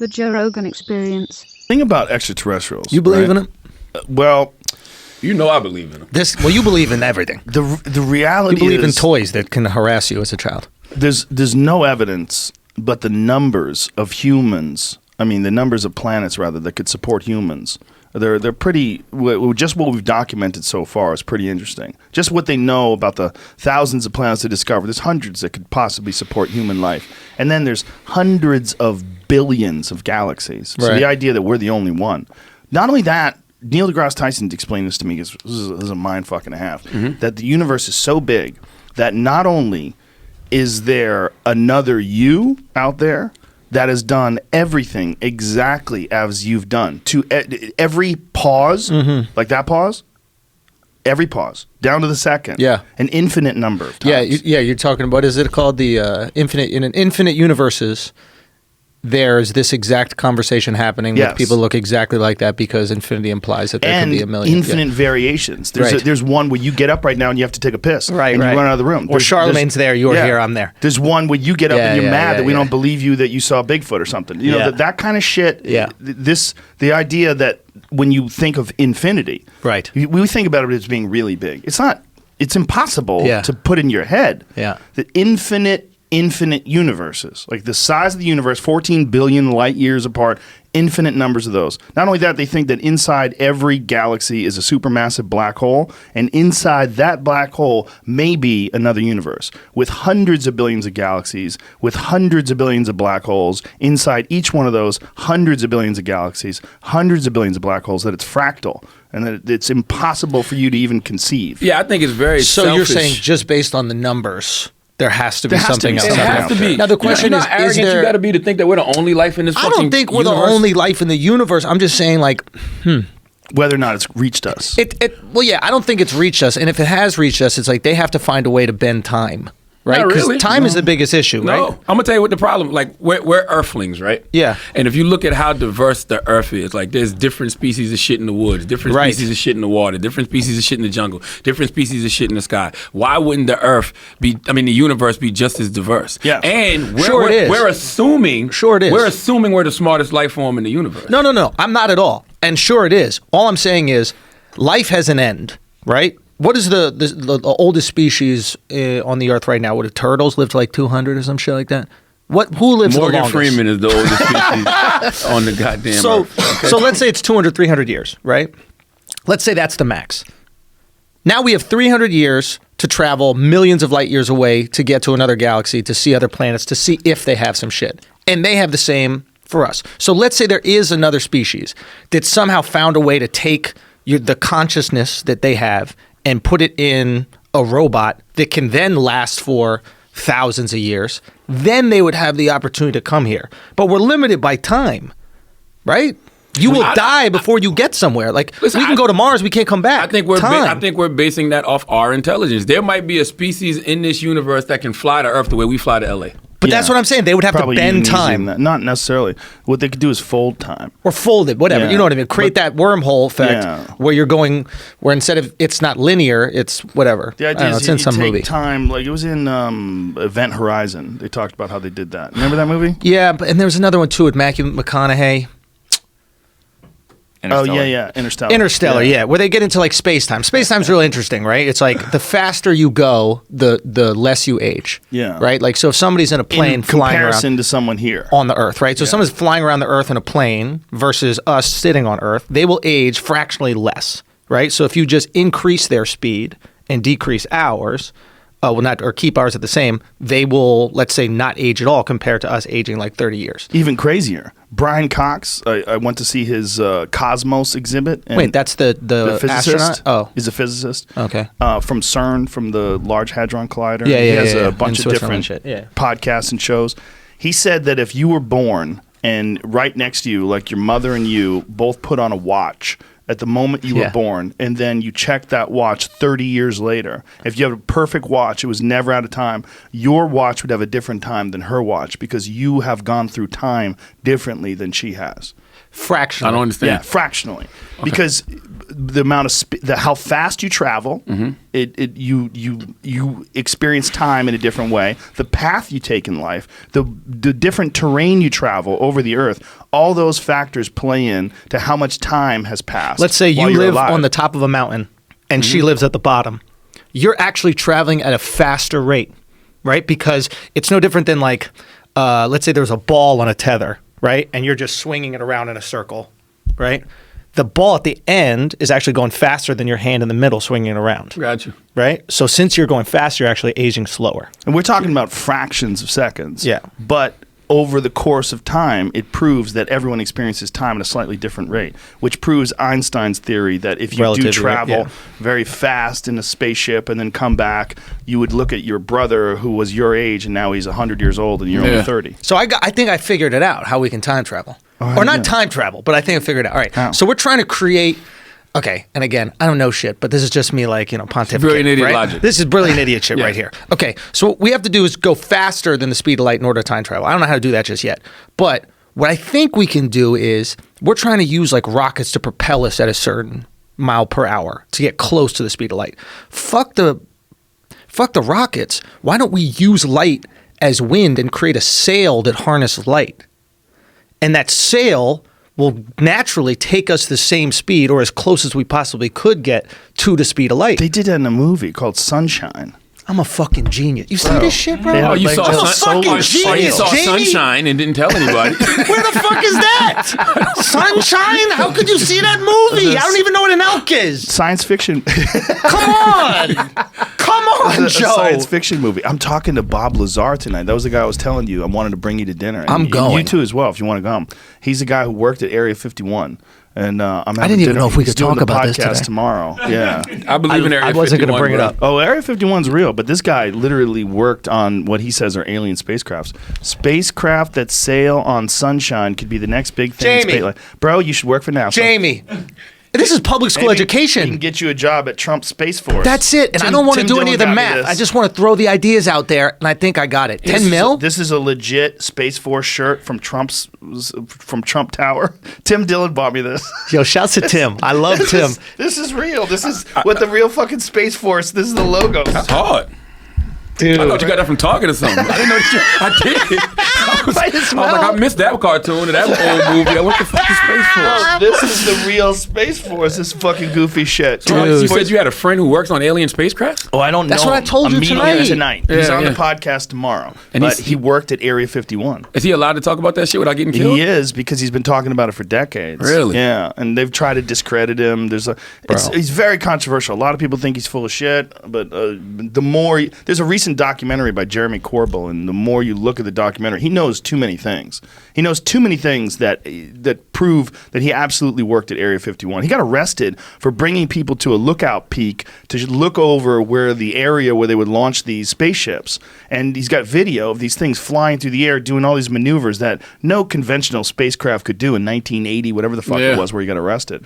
The Joe Rogan Experience. Thing about extraterrestrials. You believe in them? Well, You know I believe in them. Well, you believe in everything. the reality You believe in is toys that can harass you as a child. there's no evidence, but the numbers of humans, I mean the numbers of planets rather that could support humans, they're pretty. Just what we've documented so far is pretty interesting. Just what they know about the thousands of planets they discovered. There's hundreds that could possibly support human life, and then there's hundreds of billions of galaxies. So Right. the idea that we're the only one. Not only that, Neil deGrasse Tyson explained this to me because this is a mind fuck and a half. That the universe is so big that not only is there another you out there that has done everything exactly as you've done to every pause, like that pause, every pause down to the second, Yeah. an infinite number of times. You're talking about, is it called the infinite, in an infinite universes, there's this exact conversation happening Yes. with people look exactly like that because infinity implies that there And could be a million. infinite variations. There's one where you get up right now and you have to take a piss, Right, and right. you run out of the room. Or Charlamagne's there, you're here, I'm there. There's one where you get up and you're mad that we yeah. don't believe you that you saw Bigfoot or something. You know Yeah. that kind of shit. Yeah. The idea that when you think of infinity, Right. we think about it as being really big. It's not. It's impossible Yeah. to put in your head. Yeah. The infinite universes, like the size of the universe, 14 billion light years apart, infinite numbers of those. Not only that, they think that inside every galaxy is a supermassive black hole, and inside that black hole may be another universe with hundreds of billions of galaxies, with hundreds of billions of black holes. Inside each one of those, hundreds of billions of galaxies, hundreds of billions of black holes, that it's fractal and that it's impossible for you to even conceive. Yeah, I think it's very So selfish. you're saying just based on the numbers, there has to be There has to something be else. It something out has there. to be. Now the question you know is how arrogant there? you got to be to think that we're the only life in this I fucking don't think we're universe? the only life in the universe. I'm just saying, like, Whether or not it's reached us. well, yeah, I don't think it's reached us. And if it has reached us, it's like they have to find a way to bend time, right? Not Because really. time is the biggest issue, No, right? I'm gonna tell you what the problem. Like we're Earthlings, right? Yeah. And if you look at how diverse the Earth is, like there's different species of shit in the woods, different Right. species of shit in the water, different species of shit in the jungle, different species of shit in the sky. Why wouldn't the Earth be? I mean, the universe be just as diverse? Yeah. And Sure it is. we're assuming. Sure it is. We're assuming we're the smartest life form in the universe. No, I'm not at all. And sure it is. All I'm saying is life has an end, right? What is the oldest species on the earth right now? What, do turtles live to like 200 or some shit like that? Who lives the Morgan longest? Freeman is the oldest species on the goddamn So, Earth. so let's say it's 200, 300 years, right? Let's say that's the max. Now we have 300 years to travel millions of light years away to get to another galaxy, to see other planets, to see if they have some shit. And they have the same for us. So let's say there is another species that somehow found a way to take the consciousness that they have and put it in a robot that can then last for thousands of years. Then they would have the opportunity to come here. But we're limited by time, right? You will die before you get somewhere. Like, Listen, we can go to Mars, we can't come back. I think we're Time. basing that off our intelligence. There might be a species in this universe that can fly to Earth the way we fly to LA. But that's what I'm saying. They would have Probably to bend even time. using that. Not necessarily. What they could do is fold time. Or fold it, whatever. Yeah. You know what I mean? Create that wormhole effect where you're going, where instead of it's not linear, it's whatever. The I idea don't know, is it's in you some take movie. time, like it was in Event Horizon. They talked about how they did that. Remember that movie? Yeah, and there was another one too with Matthew McConaughey. Oh yeah, Interstellar. Interstellar, yeah, where they get into like space time. Space time's really interesting, right? It's like the faster you go, the less you age. Yeah. Right? Like, so if somebody's in a plane In flying comparison around to someone here. on the Earth, right? So if someone's flying around the Earth in a plane versus us sitting on Earth, they will age fractionally less, right? So if you just increase their speed and decrease ours, or keep ours at the same, they will, let's say, not age at all compared to us aging like 30 years. Even crazier. Brian Cox, I went to see his Cosmos exhibit. And Wait, that's the physicist. astronaut? Oh. He's a physicist. Okay. From CERN, from the Large Hadron Collider. Yeah, He yeah, has yeah, a bunch in of Switzerland different shit, yeah. podcasts and shows. He said that if you were born and right next to you, like your mother and you, both put on a watch at the moment you were born, and then you check that watch 30 years later. If you have a perfect watch, it was never out of time, your watch would have a different time than her watch because you have gone through time differently than she has. Fractionally. I don't understand. Yeah, fractionally. Because the amount of how fast you travel you experience time in a different way. The path you take in life, the different terrain you travel over the earth, all those factors play in to how much time has passed. Let's say you while you're live alive. on the top of a mountain and she lives at the bottom. You're actually traveling at a faster rate, right? Because it's no different than like, let's say there's a ball on a tether, right? And you're just swinging it around in a circle, right? The ball at the end is actually going faster than your hand in the middle swinging it around. Gotcha. Right? So since you're going faster, you're actually aging slower. And we're talking about fractions of seconds. Yeah. But over the course of time, it proves that everyone experiences time at a slightly different rate, which proves Einstein's theory that if you Relativity, do travel yeah. very fast in a spaceship and then come back, you would look at your brother who was your age and now he's 100 years old and you're only 30. So I think I figured it out, how we can time travel. how Or do you not do? time travel, but I think I figured it out. All right. How? So we're trying to create... Okay, and again, I don't know shit, but this is just me like, pontificating. Brilliant idiot right? logic. This is brilliant idiot shit Yeah. right here. Okay, so what we have to do is go faster than the speed of light in order to time travel. I don't know how to do that just yet. But what I think we can do is we're trying to use like rockets to propel us at a certain mile per hour to get close to the speed of light. Fuck the rockets. Why don't we use light as wind and create a sail that harnesses light? And that sail will naturally take us the same speed or as close as we possibly could get to the speed of light. They did that in a movie called Sunshine. I'm a fucking genius. You see this shit, bro? They had, Oh, you like, saw just fucking solar genius. Or you sails. saw Jamie? sunshine and didn't tell anybody. Where the fuck is that? Sunshine? How could you see that movie? I don't even know what an elk is. Science fiction. Come on. Come on, a Joe. science fiction movie. I'm talking to Bob Lazar tonight. That was the guy I was telling you I wanted to bring you to dinner. And I'm going. You too as well if you want to come. He's the guy who worked at Area 51. And I'm having didn't even dinner. know if we He's could doing talk the about this podcast today. tomorrow. Yeah. I believe in Area I wasn't gonna 51, bring it bro. up. Oh, Area 51's real, but this guy literally worked on what he says are alien spacecrafts. Spacecraft that sail on sunshine could be the next big thing. in Jamie. space. Bro, you should work for NASA. Jamie, this is public school Maybe He education. can get you a job at Trump Space Force. That's it. And I Tim- don't want to Tim do any Dillon of the got me math. this. I just want to throw the ideas out there, and I think I got it. 10 mil? This is a legit Space Force shirt from Trump Tower. Tim Dillon bought me this. Yo, shouts to Tim. I love Tim. This is real. This is what the real fucking Space Force. This is the logo. That's hard. Dude. I thought you got that from Target or something. I didn't know that you, I did. I was like, I missed that cartoon and that old movie. What the fuck is Space Force? This is the real Space Force. This fucking goofy shit. You said you had a friend who works on alien spacecraft? Oh, I don't That's know. what I told I'm you meeting tonight. him tonight. He's Yeah, on yeah. the podcast tomorrow. And But he's- he worked at Area 51. Is he allowed to talk about that shit without getting killed? He is because he's been talking about it for decades. Really? Yeah, and they've tried to discredit him. He's very controversial. A lot of people think he's full of shit, but the more there's a recent documentary by Jeremy Corbell, and the more you look at the documentary, he knows too many things. He knows too many things that prove that he absolutely worked at Area 51. He got arrested for bringing people to a lookout peak to look over where the area where they would launch these spaceships, and he's got video of these things flying through the air doing all these maneuvers that no conventional spacecraft could do in 1980, whatever the fuck Yeah. it was, where he got arrested.